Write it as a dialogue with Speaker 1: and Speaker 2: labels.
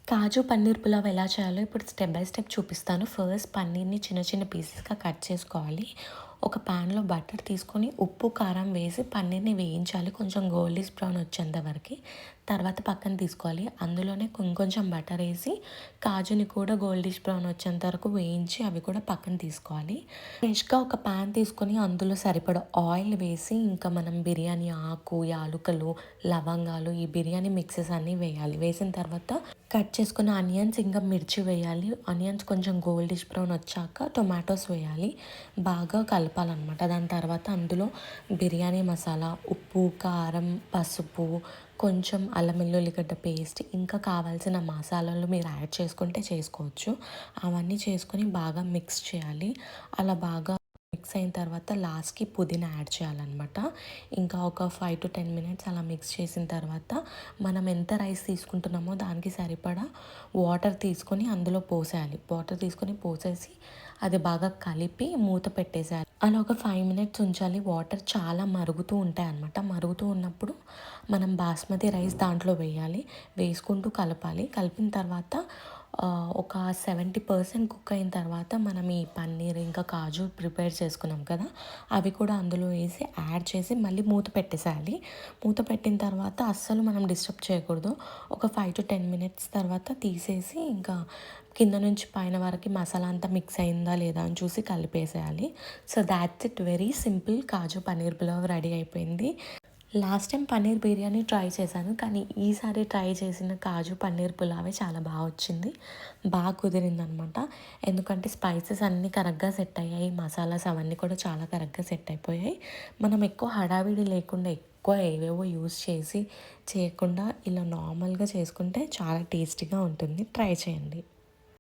Speaker 1: కాజు పన్నీర్ పులావ్ ఎలా చేయాలో ఇప్పుడు స్టెప్ బై స్టెప్ చూపిస్తాను. ఫస్ట్ పన్నీర్‌ని చిన్న చిన్న పీసెస్‌గా కట్ చేసుకోవాలి. ఒక పాన్‌లో బటర్ తీసుకొని ఉప్పు, కారం వేసి పన్నీర్‌ని వేయించాలి. కొంచెం గోల్డిష్ బ్రౌన్ వచ్చేంత వరకి. తర్వాత పక్కన తీసుకోవాలి. అందులోనే ఇంకొంచెం బటర్ ఏసి కాజుని కూడా గోల్డిష్ బ్రౌన్ వచ్చేంత వరకు వేయించి అవి కూడా పక్కన తీసుకోవాలి. ఫ్రెష్‌గా ఒక పాన్ తీసుకొని అందులో సరిపడా ఆయిల్ వేసి ఇంకా మనం బిర్యానీ ఆకు, యాలుకలు, లవంగాలు ఈ బిర్యానీ మిక్సెస్ అన్నీ వేయాలి. వేసిన తర్వాత కట్ చేసుకున్న ఆనియన్స్ ఇంకా మిర్చి వేయాలి. ఆనియన్స్ కొంచెం గోల్డిష్ బ్రౌన్ వచ్చాక టొమాటోస్ వేయాలి. బాగా కలపాలన్నమాట. దాని తర్వాత అందులో బిర్యానీ మసాలా, ఉప్పు, కారం, పసుపు, కొంచెం అల్లం వెల్లుల్లిగడ్డ పేస్ట్, ఇంకా కావాల్సిన మసాలాలు మీరు యాడ్ చేసుకుంటే చేసుకోవచ్చు. అవన్నీ చేసుకొని బాగా మిక్స్ చేయాలి. అలా బాగా మిక్స్ అయిన తర్వాత లాస్ట్‌కి పుదీనా యాడ్ చేయాలన్నమాట. ఇంకా ఒక 5-10 మినిట్స్ అలా మిక్స్ చేసిన తర్వాత మనం ఎంత రైస్ తీసుకుంటున్నామో దానికి సరిపడా వాటర్ తీసుకొని అందులో పోసేయాలి. వాటర్ తీసుకొని పోసేసి అది బాగా కలిపి మూత పెట్టేసేయాలి. అలా ఒక 5 మినిట్స్ ఉంచాలి. వాటర్ చాలా మరుగుతూ ఉంటాయన్నమాట. మరుగుతూ ఉన్నప్పుడు మనం బాస్మతి రైస్ దాంట్లో వేయాలి. వేసుకుంటూ కలపాలి. కలిపిన తర్వాత ఒక 70% కుక్ అయిన తర్వాత మనం ఈ పన్నీర్ ఇంకా కాజు ప్రిపేర్ చేసుకున్నాం కదా, అవి కూడా అందులో వేసి యాడ్ చేసి మళ్ళీ మూత పెట్టేసేయాలి. మూత పెట్టిన తర్వాత అస్సలు మనం డిస్టర్బ్ చేయకూడదు. ఒక 5-10 మినిట్స్ తర్వాత తీసేసి ఇంకా కింద నుంచి పైన వరకు మసాలా అంతా మిక్స్ అయిందా లేదా అని చూసి కలిపేసేయాలి. So that's it, very simple kaju paneer pulao ready అయిపోయింది. Last time paneer biryani try చేశాను. కానీ ఈసారి ట్రై చేసిన కాజు పన్నీర్ పులావే చాలా బాగా వచ్చింది. బాగా కుదిరిందనమాట. ఎందుకంటే స్పైసెస్ అన్నీ కరెక్ట్‌గా సెట్ అయ్యాయి. మసాలాస్ అవన్నీ కూడా చాలా కరెక్ట్‌గా సెట్ అయిపోయాయి. మనం ఎక్కువ హడావిడి లేకుండా ఎక్కువ ఏవేవో యూజ్ చేసి చేయకుండా ఇలా నార్మల్‌గా చేసుకుంటే చాలా టేస్టీగా ఉంటుంది. ట్రై చేయండి.